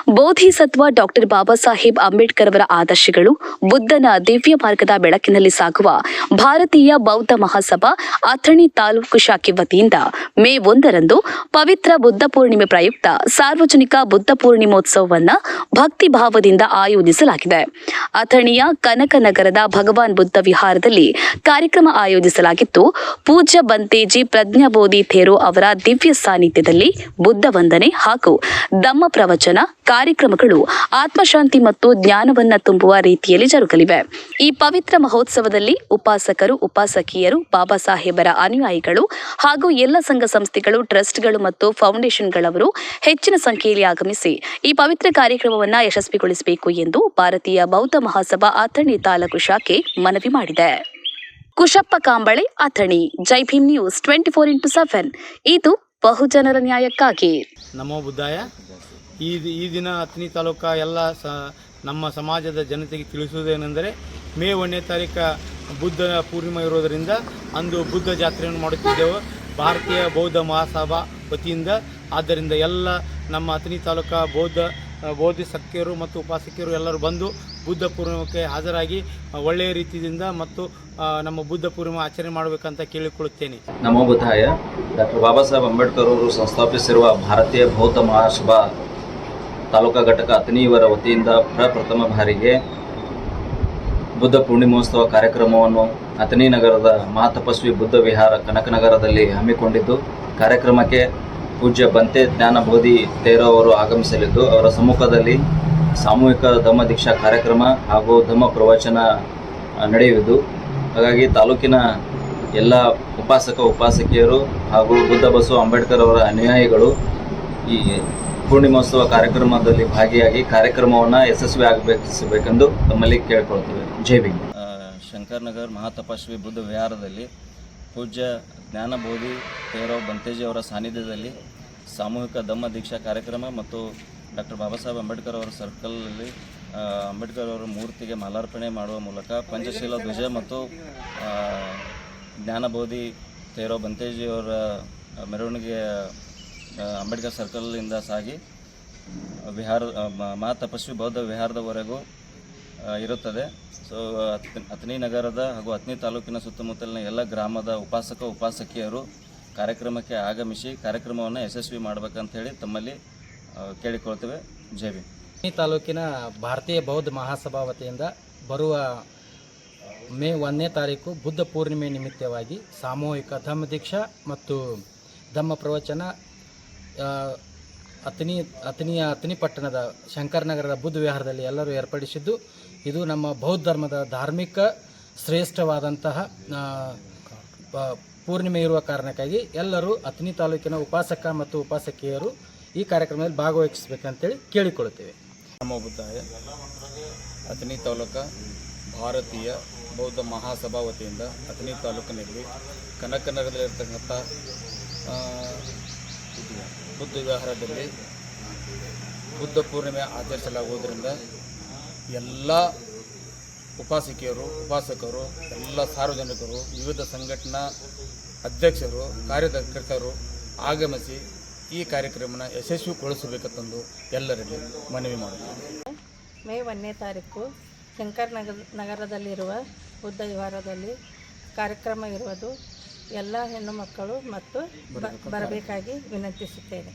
Bodhisattva doctor Baba Saheb Ambedkar ಅವರ ಆದರ್ಶಗಳು ಬುದ್ಧನ ದಿವ್ಯ ಮಾರ್ಗದ ಬೆಳಕಿನಲ್ಲಿ ಸಾಗುವ ಭಾರತೀಯ ಬೌದ್ಧ ಮಹಾಸಭಾ ಅಥಣಿ ತಾಲೂಕು ಶಾಖೆ ವತಿಯಿಂದ ಮೇ 1ರಂದು ಪವಿತ್ರ ಬುದ್ಧ ಪೂರ್ಣಿಮೆ ಪ್ರಯುಕ್ತ ಸಾರ್ವಜನಿಕ ಬುದ್ಧ ಪೂರ್ಣಿಮೋತ್ಸವವನ್ನು ಭಕ್ತಿ ಭಾವದಿಂದ ಆಯೋಜಿಸಲಾಗಿದೆ. ಅಥಣಿಯ ಕನಕನಗರದ ಭಗವಾನ್ ಬುದ್ಧ ವಿಹಾರದಲ್ಲಿ ಕಾರ್ಯಕ್ರಮ ಆಯೋಜಿಸಲಾಗಿದ್ದು, ಪೂಜ್ಯ ಬಂತೇಜಿ ಪ್ರಜ್ಞಾಬೋಧಿ ಥೇರೋ ಅವರ ದಿವ್ಯ ಸಾನ್ನಿಧ್ಯದಲ್ಲಿ ಬುದ್ಧ ವಂದನೆ ಹಾಗೂ ಧಮ್ಮ ಪ್ರವಚನ ಕಾರ್ಯಕ್ರಮಗಳು ಆತ್ಮಶಾಂತಿ ಮತ್ತು ಜ್ಞಾನವನ್ನ ತುಂಬುವ ರೀತಿಯಲ್ಲಿ ಜರುಗಲಿವೆ. ಈ ಪವಿತ್ರ ಮಹೋತ್ಸವದಲ್ಲಿ ಉಪಾಸಕರು, ಉಪಾಸಕಿಯರು, ಬಾಬಾ ಸಾಹೇಬರ ಅನುಯಾಯಿಗಳು ಹಾಗೂ ಎಲ್ಲ ಸಂಘ ಸಂಸ್ಥೆಗಳು, ಟ್ರಸ್ಟ್ಗಳು ಮತ್ತು ಫೌಂಡೇಶನ್ಗಳವರು ಹೆಚ್ಚಿನ ಸಂಖ್ಯೆಯಲ್ಲಿ ಆಗಮಿಸಿ ಈ ಪವಿತ್ರ ಕಾರ್ಯಕ್ರಮವನ್ನು ಯಶಸ್ವಿಗೊಳಿಸಬೇಕು ಎಂದು ಭಾರತೀಯ ಬೌದ್ಧ ಮಹಾಸಭಾ ಅಥಣಿ ತಾಲೂಕು ಶಾಖೆ ಮನವಿ ಮಾಡಿದೆ. ಕುಶಪ್ಪ ಕಾಂಬಳೆ, ಅಥಣಿ. ಜೈ ಭೀಮ್ ನ್ಯೂಸ್ 24x7. ಇದು ಬಹುಜನರ ನ್ಯಾಯಕ್ಕಾಗಿ. ನಮೋ ಬುದ್ಧಾಯ. ಈ ದಿನ ಅಥಣಿ ತಾಲೂಕ ಎಲ್ಲ ನಮ್ಮ ಸಮಾಜದ ಜನತೆಗೆ ತಿಳಿಸುವುದೇನೆಂದರೆ, ಮೇ 1ನೇ ತಾರೀಕು ಬುದ್ಧ ಪೂರ್ಣಿಮೆ ಇರೋದರಿಂದ ಅಂದು ಬುದ್ಧ ಜಾತ್ರೆಯನ್ನು ಮಾಡುತ್ತಿದ್ದೆವು ಭಾರತೀಯ ಬೌದ್ಧ ಮಹಾಸಭಾ ವತಿಯಿಂದ. ಆದ್ದರಿಂದ ಎಲ್ಲ ನಮ್ಮ ಅಥಣಿ ತಾಲೂಕ ಬೋಧಿಸತ್ವರು ಮತ್ತು ಉಪಾಸಕಿಯರು ಎಲ್ಲರೂ ಬಂದು ಬುದ್ಧ ಪೂರ್ಣಿಮೆಗೆ ಹಾಜರಾಗಿ ಒಳ್ಳೆಯ ರೀತಿಯಿಂದ ಮತ್ತು ನಮ್ಮ ಬುದ್ಧ ಪೂರ್ಣಿಮೆ ಆಚರಣೆ ಮಾಡಬೇಕಂತ ಕೇಳಿಕೊಳ್ಳುತ್ತೇನೆ. ನಮೋ ಬುದ್ಧಾಯ. ಡಾಕ್ಟರ್ ಬಾಬಾ ಸಾಹೇಬ್ ಅಂಬೇಡ್ಕರ್ ಅವರು ಸಂಸ್ಥಾಪಿಸಿರುವ ಭಾರತೀಯ ಬೌದ್ಧ ಮಹಾಸಭಾ ತಾಲೂಕಾ ಘಟಕ ಅಥಣಿ ಇವರ ವತಿಯಿಂದ ಪ್ರಪ್ರಥಮ ಬಾರಿಗೆ ಬುದ್ಧ ಪೂರ್ಣಿಮೋತ್ಸವ ಕಾರ್ಯಕ್ರಮವನ್ನು ಅಥಣಿ ನಗರದ ಮಹಾತಪಸ್ವಿ ಬುದ್ಧ ವಿಹಾರ ಕನಕನಗರದಲ್ಲಿ ಹಮ್ಮಿಕೊಂಡಿದ್ದು, ಕಾರ್ಯಕ್ರಮಕ್ಕೆ ಪೂಜ್ಯ ಬಂತೆ ಜ್ಞಾನಬೋಧಿ ಥೇರೋ ಅವರು ಆಗಮಿಸಲಿದ್ದು, ಅವರ ಸಮ್ಮುಖದಲ್ಲಿ ಸಾಮೂಹಿಕ ಧಮ್ಮ ದೀಕ್ಷಾ ಕಾರ್ಯಕ್ರಮ ಹಾಗೂ ಧಮ್ಮ ಪ್ರವಚನ ನಡೆಯುವುದು. ಹಾಗಾಗಿ ತಾಲೂಕಿನ ಎಲ್ಲ ಉಪಾಸಕ ಉಪಾಸಕಿಯರು ಹಾಗೂ ಬುದ್ಧ ಬಸವ ಅಂಬೇಡ್ಕರ್ ಅವರ ಅನುಯಾಯಿಗಳು ಈ ಪೂರ್ಣಿಮೋತ್ಸವ ಕಾರ್ಯಕ್ರಮದಲ್ಲಿ ಭಾಗಿಯಾಗಿ ಕಾರ್ಯಕ್ರಮವನ್ನು ಯಶಸ್ವಿಯಾಗಬೇಕೆಂದು ತಮ್ಮಲ್ಲಿ ಕೇಳಿಕೊಳ್ತೇವೆ. ಜೈ ಭೀಮ್. ಶಂಕರನಗರ್ ಮಹಾತಪಸ್ವಿ ಬುದ್ಧ ವಿಹಾರದಲ್ಲಿ ಪೂಜ್ಯ ಜ್ಞಾನಬೋಧಿ ಥೇರೋ ಬಂತೇಜಿ ಅವರ ಸಾನ್ನಿಧ್ಯದಲ್ಲಿ ಸಾಮೂಹಿಕ ಧಮ್ಮ ದೀಕ್ಷಾ ಕಾರ್ಯಕ್ರಮ ಮತ್ತು ಡಾಕ್ಟರ್ ಬಾಬಾ ಸಾಹೇಬ್ ಅಂಬೇಡ್ಕರ್ ಅವರ ಸರ್ಕಲ್ನಲ್ಲಿ ಅಂಬೇಡ್ಕರ್ ಅವರ ಮೂರ್ತಿಗೆ ಮಾಲಾರ್ಪಣೆ ಮಾಡುವ ಮೂಲಕ ಪಂಚಶೀಲ ಧ್ವಜ ಮತ್ತು ಜ್ಞಾನಬೋಧಿ ಥೇರೋ ಬಂತೇಜಿಯವರ ಮೆರವಣಿಗೆ ಅಂಬೇಡ್ಕರ್ ಸರ್ಕಲ್ನಿಂದ ಸಾಗಿ ಮಹಾತಪಸ್ವಿ ಬೌದ್ಧ ವಿಹಾರದವರೆಗೂ ಇರುತ್ತದೆ. ಸೊ ಅಥಣಿ ನಗರದ ಹಾಗೂ ಅಥಣಿ ತಾಲೂಕಿನ ಸುತ್ತಮುತ್ತಲಿನ ಎಲ್ಲ ಗ್ರಾಮದ ಉಪಾಸಕ ಉಪಾಸಕಿಯರು ಕಾರ್ಯಕ್ರಮಕ್ಕೆ ಆಗಮಿಸಿ ಕಾರ್ಯಕ್ರಮವನ್ನು ಯಶಸ್ವಿ ಮಾಡಬೇಕಂತ ಹೇಳಿ ತಮ್ಮಲ್ಲಿ ಕೇಳಿಕೊಳ್ತೇವೆ. ಜೈ ಭೀಮ್. ಅಥಣಿ ತಾಲೂಕಿನ ಭಾರತೀಯ ಬೌದ್ಧ ಮಹಾಸಭಾ ವತಿಯಿಂದ ಬರುವ ಮೇ 1ನೇ ತಾರೀಕು ಬುದ್ಧ ಪೂರ್ಣಿಮೆ ನಿಮಿತ್ತವಾಗಿ ಸಾಮೂಹಿಕ ಧಮ್ಮ ದೀಕ್ಷಾ ಮತ್ತು ಧಮ್ಮ ಪ್ರವಚನ ಅಥಣಿ ಪಟ್ಟಣದ ಶಂಕರನಗರದ ಬುದ್ಧ ವಿಹಾರದಲ್ಲಿ ಎಲ್ಲರೂ ಏರ್ಪಡಿಸಿದ್ದು, ಇದು ನಮ್ಮ ಬೌದ್ಧ ಧರ್ಮದ ಧಾರ್ಮಿಕ ಶ್ರೇಷ್ಠವಾದಂತಹ ಪೂರ್ಣಿಮೆ ಇರುವ ಕಾರಣಕ್ಕಾಗಿ ಎಲ್ಲರೂ ಅಥಣಿ ತಾಲೂಕಿನ ಉಪಾಸಕ ಮತ್ತು ಉಪಾಸಕಿಯರು ಈ ಕಾರ್ಯಕ್ರಮದಲ್ಲಿ ಭಾಗವಹಿಸಬೇಕಂತೇಳಿ ಕೇಳಿಕೊಳ್ಳುತ್ತೇವೆ. ನಮೋ ಬುದ್ಧಾಯ. ಅಥಣಿ ತಾಲೂಕು ಭಾರತೀಯ ಬೌದ್ಧ ಮಹಾಸಭಾ ವತಿಯಿಂದ ಅಥಣಿ ತಾಲೂಕಿನಲ್ಲಿ ಕನಕನಗರದಲ್ಲಿರ್ತಕ್ಕಂಥ ಬುದ್ಧ ವಿಹಾರದಲ್ಲಿ ಬುದ್ಧ ಪೂರ್ಣಿಮೆ ಆಚರಿಸಲಾಗುವುದರಿಂದ ಎಲ್ಲ ಉಪಾಸಕಿಯರು, ಉಪಾಸಕರು, ಎಲ್ಲ ಸಾರ್ವಜನಿಕರು, ವಿವಿಧ ಸಂಘಟನಾ ಅಧ್ಯಕ್ಷರು, ಕಾರ್ಯಕರ್ತರು ಆಗಮಿಸಿ ಈ ಕಾರ್ಯಕ್ರಮನ ಯಶಸ್ವಿಗೊಳಿಸಬೇಕಂತಂದು ಎಲ್ಲರಲ್ಲಿ ಮನವಿ ಮಾಡುತ್ತೇವೆ. ಮೇ 1ನೇ ತಾರೀಕು ನಗರದಲ್ಲಿರುವ ಬುದ್ಧ ವಿಹಾರದಲ್ಲಿ ಕಾರ್ಯಕ್ರಮ ಇರುವುದು ಎಲ್ಲ ಹೆಣ್ಣು ಮಕ್ಕಳು ಮತ್ತು ಬರಬೇಕಾಗಿ ವಿನಂತಿಸುತ್ತೇನೆ.